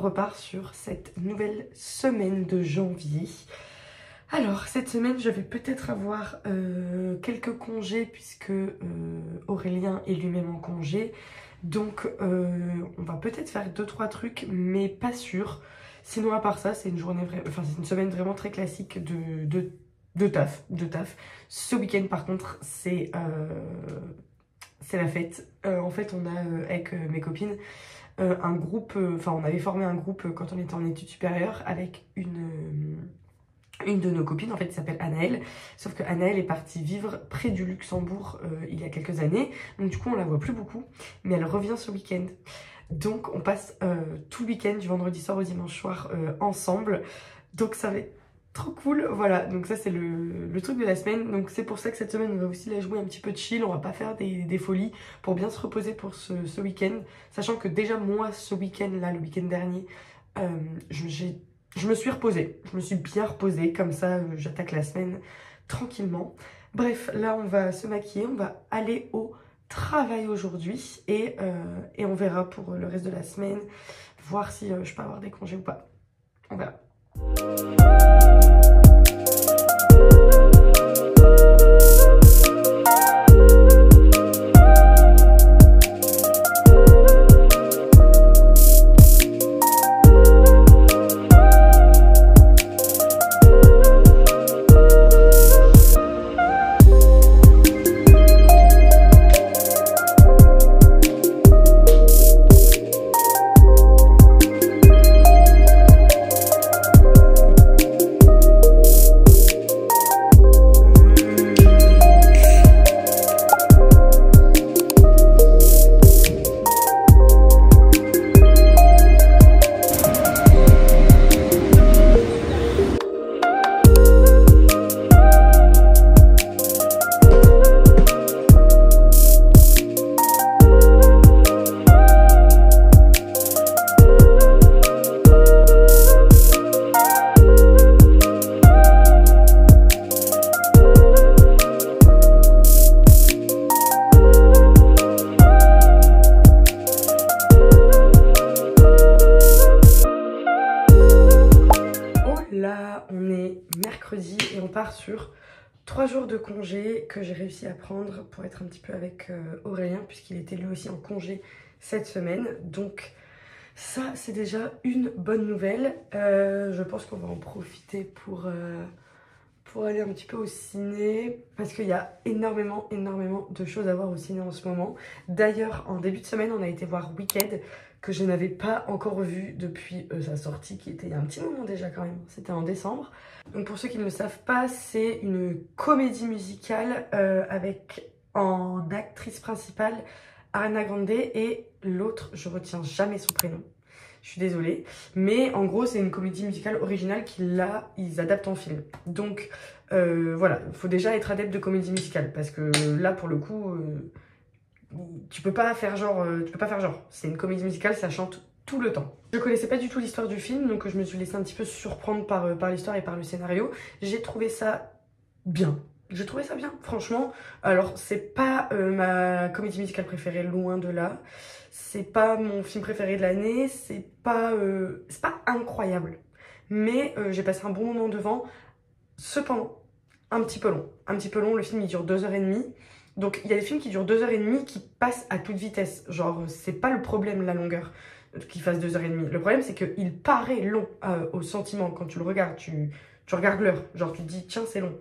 repart sur cette nouvelle semaine de janvier. Alors cette semaine je vais peut-être avoir quelques congés puisque Aurélien est lui-même en congé. Donc on va peut-être faire 2-3 trucs mais pas sûr. Sinon à part ça c'est une journée c'est une semaine vraiment très classique de taf. Ce week-end par contre c'est la fête. En fait on a avec mes copines un groupe, on avait formé un groupe quand on était en études supérieures avec une de nos copines en fait qui s'appelle Anaëlle, sauf que Anaëlle est partie vivre près du Luxembourg il y a quelques années, donc du coup on la voit plus beaucoup, mais elle revient ce week-end. Donc on passe tout le week-end du vendredi soir au dimanche soir ensemble, donc ça va être trop cool. Voilà, donc ça c'est le truc de la semaine. Donc c'est pour ça que cette semaine on va aussi la jouer un petit peu de chill, on va pas faire des folies pour bien se reposer pour ce week-end, sachant que déjà moi ce week-end là, le week-end dernier, je me suis reposée, je me suis bien reposée, comme ça j'attaque la semaine tranquillement. Bref, là on va se maquiller, on va aller au travail aujourd'hui et on verra pour le reste de la semaine, voir si je peux avoir des congés ou pas, on verra. Là, on est mercredi et on part sur 3 jours de congé que j'ai réussi à prendre pour être un petit peu avec Aurélien puisqu'il était lui aussi en congé cette semaine. Donc ça, c'est déjà une bonne nouvelle. Je pense qu'on va en profiter pour aller un petit peu au ciné parce qu'il y a énormément de choses à voir au ciné en ce moment. D'ailleurs, en début de semaine, on a été voir Wicked, que je n'avais pas encore vu depuis sa sortie, qui était il y a un petit moment déjà quand même, c'était en décembre. Donc pour ceux qui ne le savent pas, c'est une comédie musicale avec en actrice principale Ariana Grande et l'autre, je retiens jamais son prénom. Je suis désolée, mais en gros c'est une comédie musicale originale qu'ils adaptent en film. Donc voilà, il faut déjà être adepte de comédie musicale parce que là pour le coup tu peux pas faire genre, c'est une comédie musicale, ça chante tout le temps. Je connaissais pas du tout l'histoire du film, donc je me suis laissée un petit peu surprendre par l'histoire et par le scénario. J'ai trouvé ça bien. J'ai trouvé ça bien, franchement. Alors, c'est pas ma comédie musicale préférée, loin de là. C'est pas mon film préféré de l'année, c'est pas incroyable. Mais j'ai passé un bon moment devant. Cependant, un petit peu long. Le film, il dure 2h30. Donc, il y a des films qui durent 2h30 qui passent à toute vitesse. Genre, c'est pas le problème, la longueur, qu'il fasse 2h30. Le problème, c'est qu'il paraît long au sentiment. Quand tu le regardes, tu regardes l'heure. Genre, tu te dis, tiens, c'est long.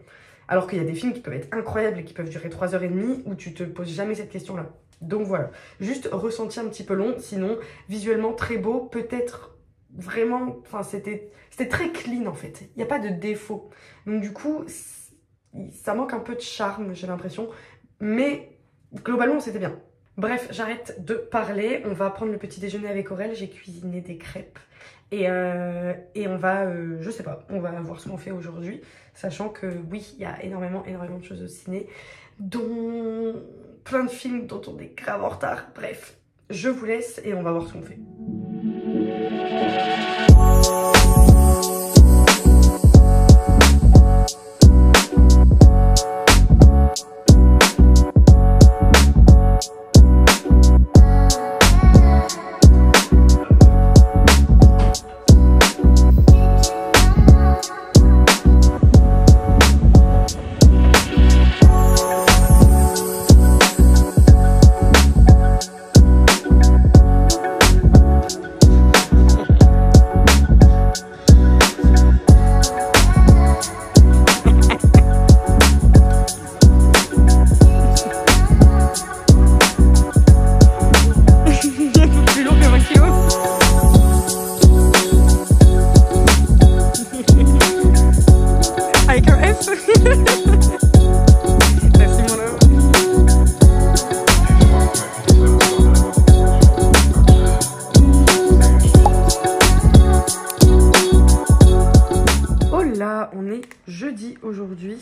Alors qu'il y a des films qui peuvent être incroyables et qui peuvent durer 3h30 où tu te poses jamais cette question-là. Donc voilà, juste ressenti un petit peu long. Sinon, visuellement très beau, peut-être vraiment... Enfin, c'était très clean en fait. Il n'y a pas de défaut. Donc du coup, ça manque un peu de charme, j'ai l'impression. Mais globalement, c'était bien. Bref, j'arrête de parler. On va prendre le petit déjeuner avec Aurel. J'ai cuisiné des crêpes. Et on va, je sais pas, on va voir ce qu'on fait aujourd'hui. Sachant que oui, il y a énormément de choses au ciné. Dont plein de films dont on est grave en retard. Bref, je vous laisse et on va voir ce qu'on fait. Merci mon love. Oh là, on est jeudi aujourd'hui.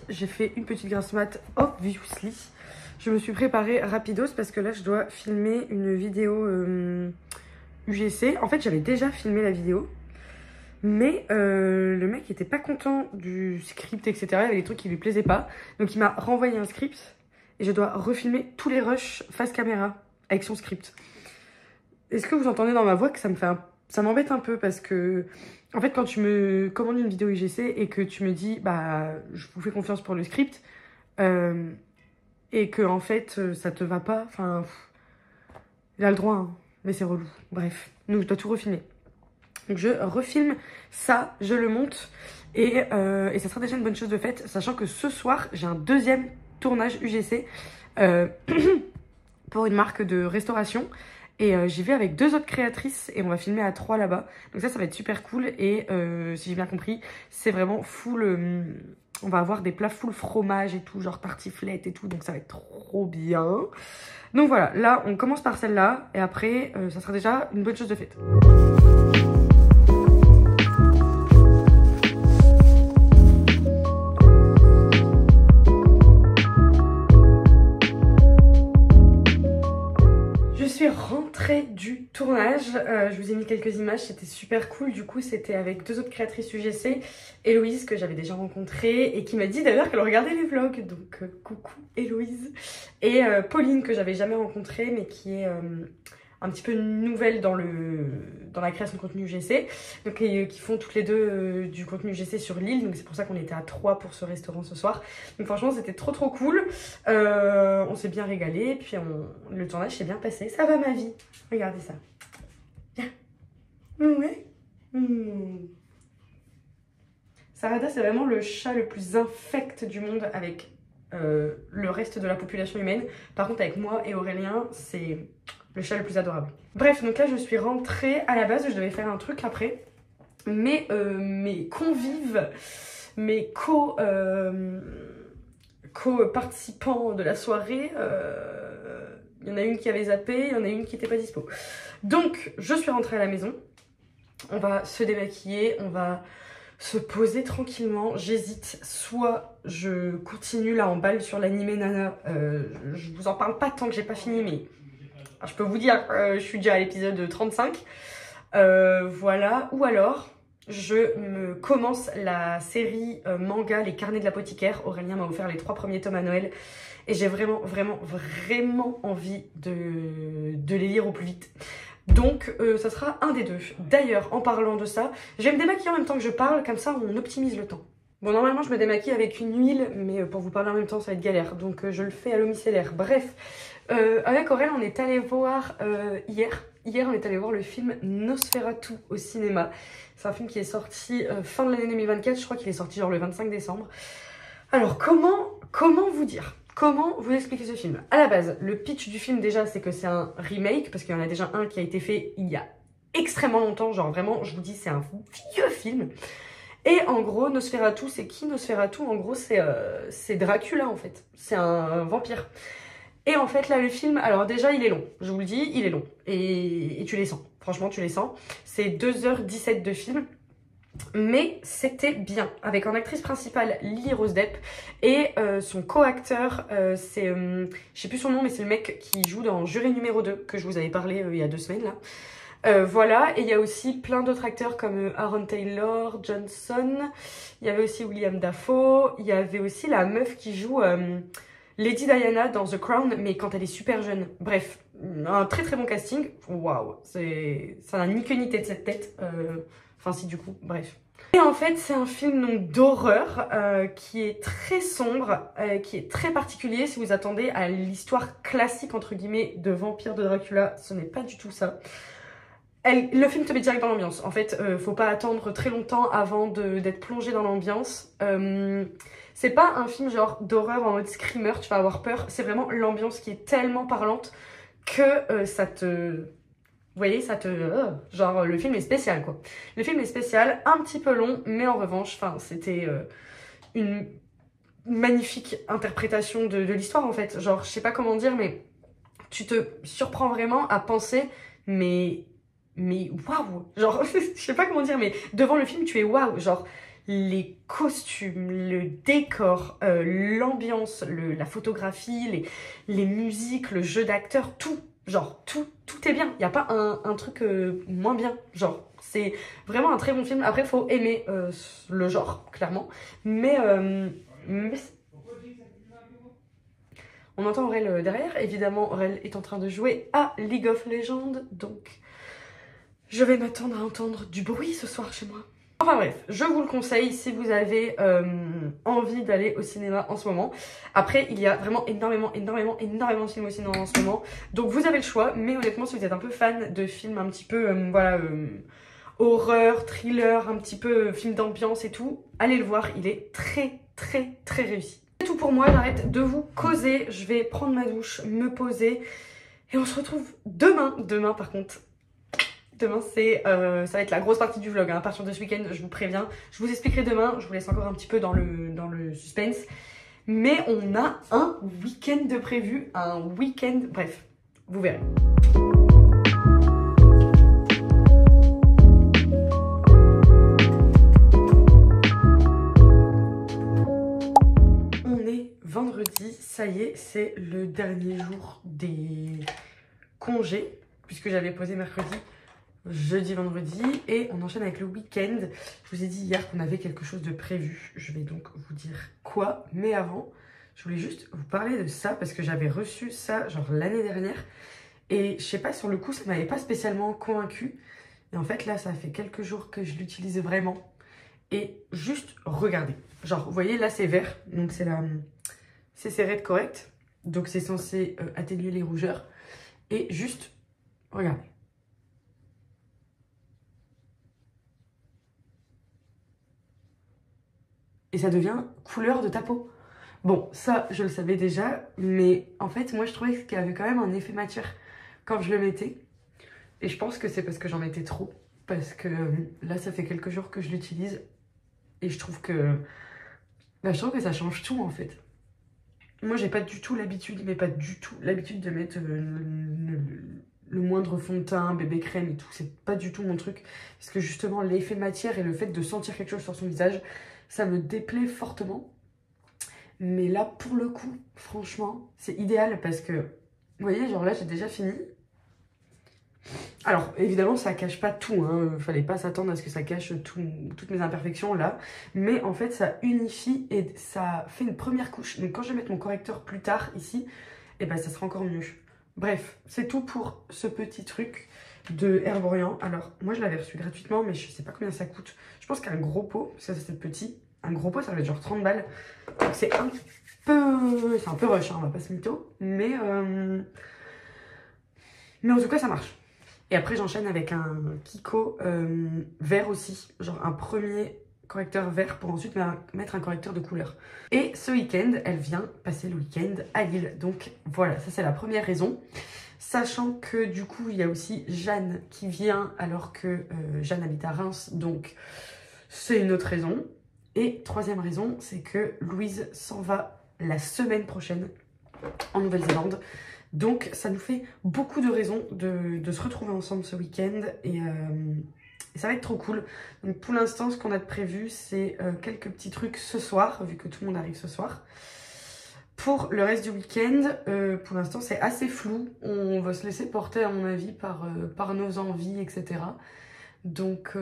J'ai fait une petite grasse mat, obviously. Je me suis préparée rapidos parce que là je dois filmer une vidéo UGC. En fait j'avais déjà filmé la vidéo. Mais le mec était pas content du script, etc. Il y avait des trucs qui lui plaisaient pas. Donc il m'a renvoyé un script et je dois refilmer tous les rushs face caméra avec son script. Est-ce que vous entendez dans ma voix que ça m'embête un peu parce que en fait quand tu me commandes une vidéo UGC et que tu me dis bah je vous fais confiance pour le script et que en fait ça te va pas, enfin il a le droit hein, mais c'est relou. Bref, donc je dois tout refilmer. Donc je refilme ça, je le monte et ça sera déjà une bonne chose de faite, sachant que ce soir, j'ai un deuxième tournage UGC pour une marque de restauration. Et j'y vais avec 2 autres créatrices et on va filmer à 3 là-bas. Donc ça va être super cool et si j'ai bien compris, c'est vraiment full... on va avoir des plats full fromage et tout, genre tartiflette et tout, donc ça va être trop bien. Donc voilà, là on commence par celle-là et après ça sera déjà une bonne chose de faite. Rentrée du tournage, je vous ai mis quelques images, c'était super cool. Du coup c'était avec 2 autres créatrices UGC, Héloïse que j'avais déjà rencontrée et qui m'a dit d'ailleurs qu'elle regardait les vlogs, donc coucou Héloïse, et Pauline que j'avais jamais rencontrée mais qui est un petit peu nouvelle dans la création de contenu UGC, donc qui font toutes les deux du contenu UGC sur l'île, donc c'est pour ça qu'on était à 3 pour ce restaurant ce soir. Donc franchement c'était trop cool, on s'est bien régalé, puis le tournage s'est bien passé. Ça va ma vie, regardez ça. Viens. Ouais. Sarada c'est vraiment le chat le plus infect du monde avec le reste de la population humaine. Par contre avec moi et Aurélien c'est le chat le plus adorable. Bref, donc là je suis rentrée. À la base je devais faire un truc après, mais mes convives, mes co-participants de la soirée, il y en a une qui avait zappé, il y en a une qui n'était pas dispo. Donc je suis rentrée à la maison, on va se démaquiller, on va se poser tranquillement. J'hésite, soit je continue là en balle sur l'animé Nana, je vous en parle pas tant que j'ai pas fini, mais je peux vous dire, je suis déjà à l'épisode 35, voilà, ou alors je me commence la série manga Les Carnets de l'apothicaire. Aurélien m'a offert les 3 premiers tomes à Noël et j'ai vraiment envie de les lire au plus vite. Donc ça sera un des 2. D'ailleurs, en parlant de ça, je vais me démaquiller en même temps que je parle, comme ça on optimise le temps. Bon, normalement je me démaquille avec une huile, mais pour vous parler en même temps ça va être galère, donc je le fais à l'eau micellaire. Bref, avec Aurel on est allé voir hier on est allé voir le film Nosferatu au cinéma. C'est un film qui est sorti fin de l'année 2024, je crois qu'il est sorti genre le 25 décembre. Alors comment vous dire? Comment vous expliquer ce film? À la base, le pitch du film déjà c'est que c'est un remake, parce qu'il y en a déjà un qui a été fait il y a extrêmement longtemps, genre vraiment je vous dis c'est un vieux film. Et en gros, Nosferatu, c'est qui Nosferatu? En gros, c'est Dracula en fait. C'est un vampire. Et en fait, là, le film, alors déjà, il est long. Je vous le dis, il est long. Et tu les sens. Franchement, tu les sens. C'est 2h17 de film. Mais c'était bien. Avec en actrice principale Lily Rose Depp. Et son co-acteur, c'est... je sais plus son nom, mais c'est le mec qui joue dans Juré numéro 2, que je vous avais parlé il y a 2 semaines, là. Voilà, et il y a aussi plein d'autres acteurs comme Aaron Taylor Johnson, il y avait aussi William Dafoe, il y avait aussi la meuf qui joue Lady Diana dans The Crown, mais quand elle est super jeune. Bref, un très bon casting, waouh, ça n'a ni queue ni tête cette tête, enfin si du coup, bref. Et en fait, c'est un film donc d'horreur qui est très sombre, qui est très particulier. Si vous attendez à l'histoire classique entre guillemets de vampire de Dracula, ce n'est pas du tout ça. Le film te met direct dans l'ambiance. En fait, faut pas attendre très longtemps avant d'être plongé dans l'ambiance. C'est pas un film genre d'horreur en mode screamer, tu vas avoir peur. C'est vraiment l'ambiance qui est tellement parlante que ça te... Vous voyez, ça te... genre, le film est spécial, quoi. Le film est spécial, un petit peu long, mais en revanche, enfin, c'était une magnifique interprétation de l'histoire en fait. Genre, je sais pas comment dire, mais tu te surprends vraiment à penser, mais waouh! Genre, je sais pas comment dire, mais devant le film, tu es waouh! Genre, les costumes, le décor, l'ambiance, la photographie, les musiques, le jeu d'acteur, tout. Genre, tout est bien. Il n'y a pas un truc moins bien. Genre, c'est vraiment un très bon film. Après, il faut aimer le genre, clairement. Mais on entend Aurel derrière. Évidemment, Aurel est en train de jouer à League of Legends. Donc, je vais m'attendre à entendre du bruit ce soir chez moi. Enfin bref, je vous le conseille si vous avez envie d'aller au cinéma en ce moment. Après, il y a vraiment énormément de films au cinéma en ce moment. Donc vous avez le choix, mais honnêtement, si vous êtes un peu fan de films un petit peu, horreur, thriller, un petit peu film d'ambiance et tout, allez le voir, il est très réussi. C'est tout pour moi, j'arrête de vous causer, je vais prendre ma douche, me poser, et on se retrouve demain par contre. Demain, ça va être la grosse partie du vlog. Hein. À partir de ce week-end, je vous préviens. Je vous expliquerai demain. Je vous laisse encore un petit peu dans le suspense. Mais on a un week-end de prévu. Un week-end... Bref, vous verrez. On est vendredi. Ça y est, c'est le dernier jour des congés. Puisque j'avais posé mercredi, jeudi, vendredi, et on enchaîne avec le week-end. Je vous ai dit hier qu'on avait quelque chose de prévu. Je vais donc vous dire quoi. Mais avant, je voulais juste vous parler de ça parce que j'avais reçu ça genre l'année dernière. Et je sais pas, sur le coup, ça m'avait pas spécialement convaincue. Et en fait, là, ça fait quelques jours que je l'utilise vraiment. Et juste regardez. Genre, vous voyez, là, c'est vert. Donc, c'est la CC-Red Correct. Donc, c'est censé atténuer les rougeurs. Et juste, regardez. Et ça devient couleur de ta peau. Bon, ça, je le savais déjà, mais en fait, moi, je trouvais qu'il y avait quand même un effet matière quand je le mettais. Et je pense que c'est parce que j'en mettais trop. Parce que là, ça fait quelques jours que je l'utilise. Et je trouve que ça change tout, en fait. Moi, j'ai pas du tout l'habitude, mais pas du tout l'habitude de mettre le moindre fond de teint, bébé crème et tout. C'est pas du tout mon truc. Parce que justement, l'effet matière et le fait de sentir quelque chose sur son visage, ça me déplaît fortement. Mais là, pour le coup, franchement, c'est idéal parce que, vous voyez, genre là, j'ai déjà fini. Alors, évidemment, ça cache pas tout, hein. Fallait pas s'attendre à ce que ça cache toutes mes imperfections, là. Mais en fait, ça unifie et ça fait une première couche. Donc, quand je vais mettre mon correcteur plus tard, ici, et ben, ça sera encore mieux. Bref, c'est tout pour ce petit truc de Herborian. Alors, moi, je l'avais reçu gratuitement, mais je sais pas combien ça coûte. Je pense qu'un gros pot, parce que ça, c'est petit. Un gros pot, ça va être genre 30 balles. Donc, c'est un peu rush, hein, on va pas se mytho. Mais en tout cas, ça marche. Et après, j'enchaîne avec un Kiko vert aussi. Genre un premier correcteur vert pour ensuite mettre un correcteur de couleur. Et ce week-end, elle vient passer le week-end à Lille. Donc voilà, ça c'est la première raison. Sachant que du coup, il y a aussi Jeanne qui vient alors que Jeanne habite à Reims. Donc c'est une autre raison. Et troisième raison, c'est que Louise s'en va la semaine prochaine en Nouvelle-Zélande. Donc ça nous fait beaucoup de raisons de se retrouver ensemble ce week-end et ça va être trop cool. Donc pour l'instant, ce qu'on a de prévu, c'est quelques petits trucs ce soir, vu que tout le monde arrive ce soir. Pour le reste du week-end, pour l'instant, c'est assez flou. On va se laisser porter, à mon avis, par nos envies, etc. Donc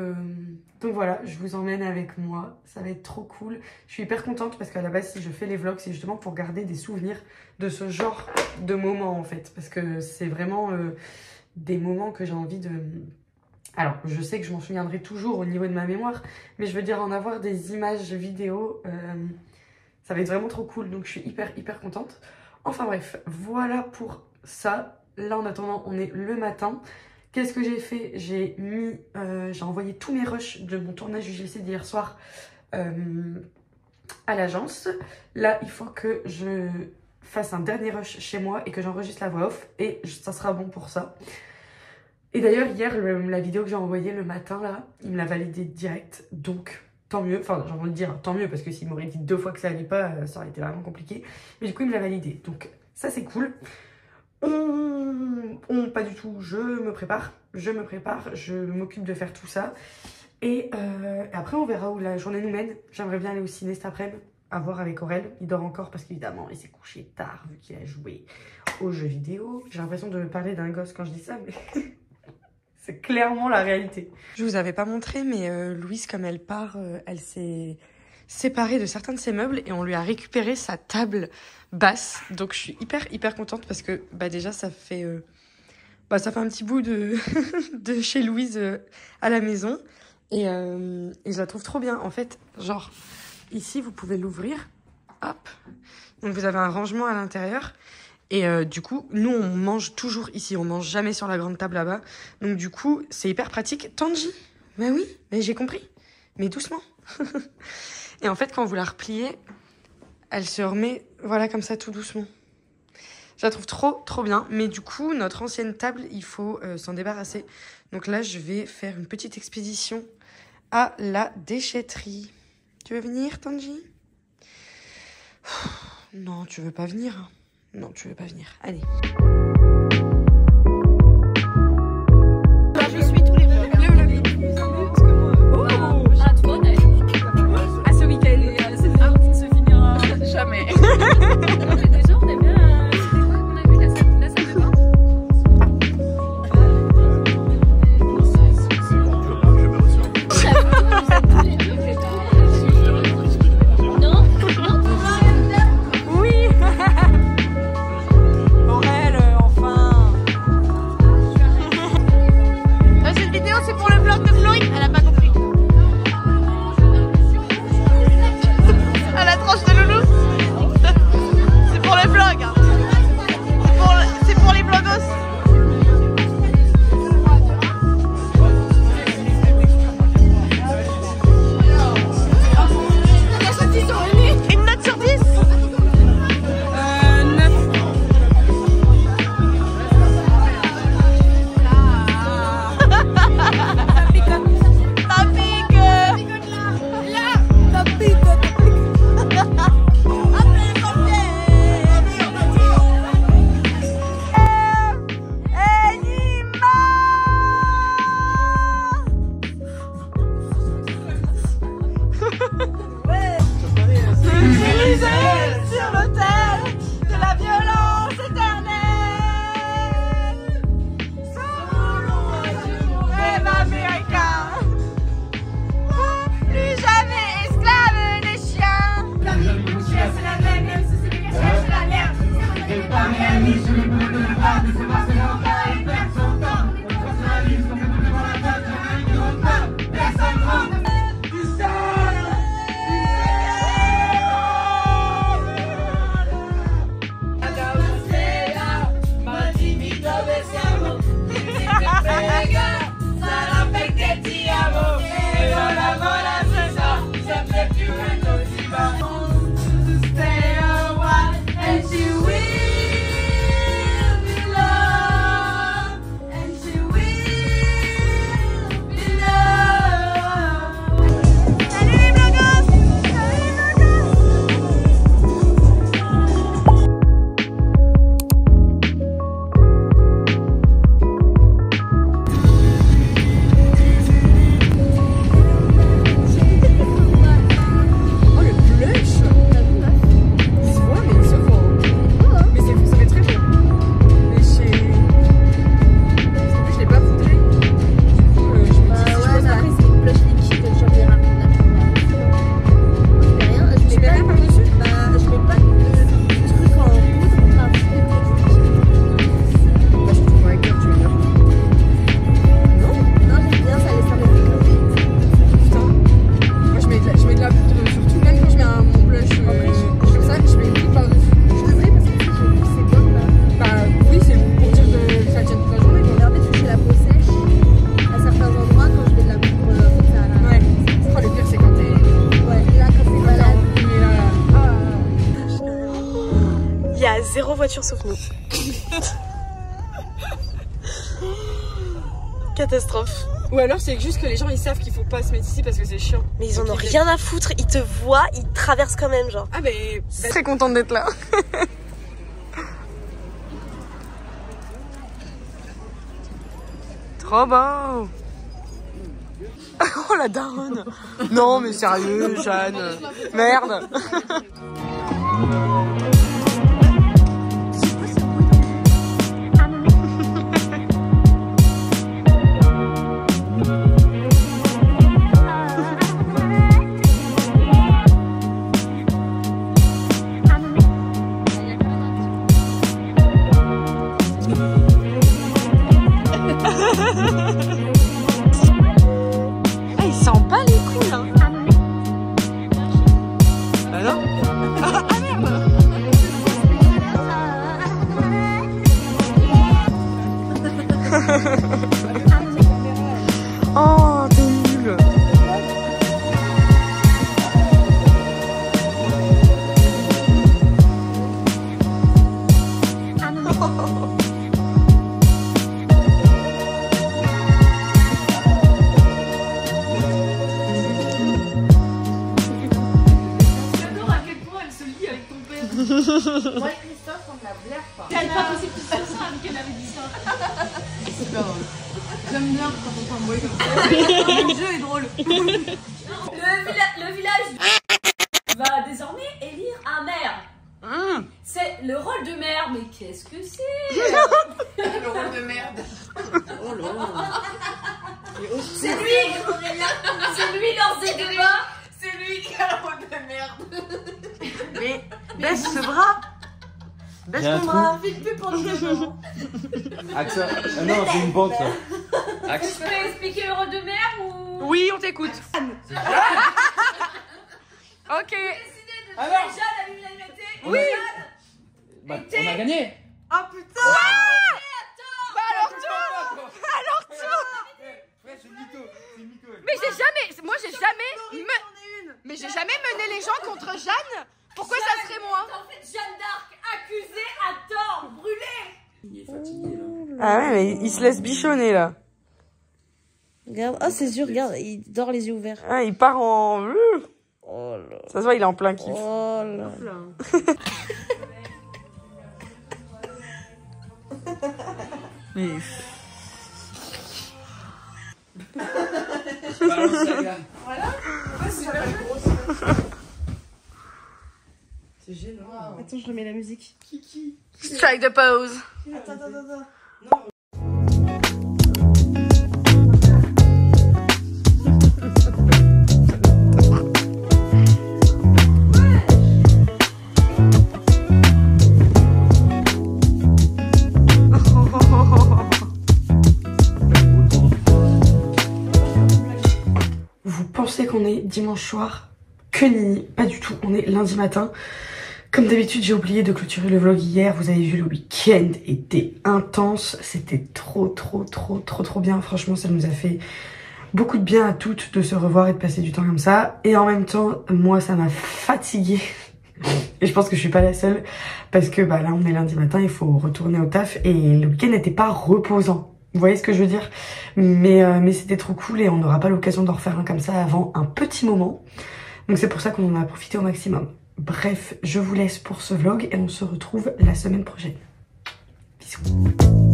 voilà, je vous emmène avec moi, ça va être trop cool. Je suis hyper contente parce qu'à la base, si je fais les vlogs, c'est justement pour garder des souvenirs de ce genre de moments en fait. Parce que c'est vraiment des moments que j'ai envie de... Alors, je sais que je m'en souviendrai toujours au niveau de ma mémoire, mais je veux dire en avoir des images vidéo, ça va être vraiment trop cool. Donc je suis hyper contente. Enfin bref, voilà pour ça. Là en attendant, on est le matin. Qu'est-ce que j'ai fait? J'ai envoyé tous mes rushs de mon tournage UGC d'hier soir à l'agence. Là, il faut que je fasse un dernier rush chez moi et que j'enregistre la voix off. Et ça sera bon pour ça. Et d'ailleurs, hier, la vidéo que j'ai envoyée le matin, là, il me l'a validée direct. Donc, tant mieux. Enfin, j'ai envie de dire tant mieux parce que s'il m'aurait dit 2 fois que ça allait pas, ça aurait été vraiment compliqué. Mais du coup, il me l'a validé. Donc ça, c'est cool. Pas du tout, je me prépare, je m'occupe de faire tout ça. Et après, on verra où la journée nous mène. J'aimerais bien aller au ciné cet après-midi, à voir avec Aurel. Il dort encore parce qu'évidemment, il s'est couché tard vu qu'il a joué aux jeux vidéo. J'ai l'impression de me parler d'un gosse quand je dis ça, mais c'est clairement la réalité. Je vous avais pas montré, mais Louise, comme elle part, elle s'est séparée de certains de ses meubles et on lui a récupéré sa table basse. Donc je suis hyper contente parce que bah déjà ça fait un petit bout de de chez Louise à la maison et je la trouve trop bien. En fait, genre ici vous pouvez l'ouvrir, hop, donc vous avez un rangement à l'intérieur et du coup nous on mange toujours ici, on mange jamais sur la grande table là-bas, donc du coup c'est hyper pratique. Tanji, bah oui, mais j'ai compris, mais doucement. Et en fait quand vous la repliez, elle se remet, voilà, comme ça, tout doucement. Je la trouve trop bien. Mais du coup, notre ancienne table, il faut s'en débarrasser. Donc là, je vais faire une petite expédition à la déchetterie. Tu veux venir, Tanji? Non, tu veux pas venir. Non, tu veux pas venir. Allez. Je suis tous les vlogs. Jamais. Déjà, on est bien. C'était quoi qu'on a vu la salle de bain? Non, oui. Aurel, enfin. cette vidéo, c'est pour le vlog de Florie. Elle a pas compris. À la tranche de Loulou. C'est pour le vlog. C'est pour les vlogos. Une note sur 10. 9. Ça pique. Ça pique. Sur l'autel de la violence éternelle, sous rêve américain, plus jamais esclave des chiens. La vie, c'est la même, même si c'est des cachages, c'est la merde. C'est pas réaliste, sur le bout de la barre, de se passer longtemps et perdre son temps. On personnalise, on fait tout devant la tête, on a une grosse table, personne rentre. Zéro voiture sauf nous. Catastrophe. Ou alors c'est juste que les gens ils savent qu'il faut pas se mettre ici parce que c'est chiant. Mais ils en ont rien à foutre, ils te voient, ils traversent quand même genre. Ah mais très contente d'être là. Trop beau. Oh la daronne. Non mais sérieux Jeanne. Merde. Ah, il sent pas les coups là. Ah non. Ah merde. Oh t'es nul. Moi et Christophe, on ne la blaire pas. C'est pas possible que ce soit ça, avec elle avait dit ça. C'est pas drôle. J'aime bien quand on entend bruit comme ça. Le jeu est drôle. Le village va désormais élire un maire. C'est le rôle de maire, mais qu'est-ce que c'est? Le rôle de merde. Oh là. C'est lui, c'est lui lors des débats. C'est lui qui a le rôle de merde. Mais baisse ce bras. Baisse ton bras. Vite plus pour le camion. Axe. Ah non, c'est une pente ça. Je peux expliquer le rôle de maire ou... Oui on t'écoute. Ok. Alors Jeanne a l'unanimité. Oui. bah, on a gagné. Oh putain. Bah alors toi. Alors toi. Ouais, c'est mytho, c'est mytho. Mais j'ai jamais, moi j'ai jamais, mais j'ai jamais mené les gens contre Jeanne. Pourquoi ça serait moi? En fait, Jeanne d'Arc accusée à tort, brûlée. Il est fatigué là. Ah ouais mais il se laisse bichonner là. Regarde, oh ses yeux, regarde, il dort les yeux ouverts. Ah il part en... Oh là. Ça se voit il est en plein kiff. Oh là. Mais... Balance la gamme. C'est gênant. Attends, je remets la musique. Strike the pose. Attends. Vous pensez qu'on est dimanche soir? Que nenni, pas du tout, on est lundi matin. Comme d'habitude, j'ai oublié de clôturer le vlog hier. Vous avez vu, le week-end était intense. C'était trop bien. Franchement, ça nous a fait beaucoup de bien à toutes de se revoir et de passer du temps comme ça. Et en même temps, moi, ça m'a fatiguée. Et je pense que je suis pas la seule. Parce que bah, là, on est lundi matin, il faut retourner au taf. Et le week-end n'était pas reposant. Vous voyez ce que je veux dire? Mais c'était trop cool et on n'aura pas l'occasion d'en refaire un comme ça avant un petit moment. Donc c'est pour ça qu'on en a profité au maximum. Bref, je vous laisse pour ce vlog et on se retrouve la semaine prochaine. Bisous.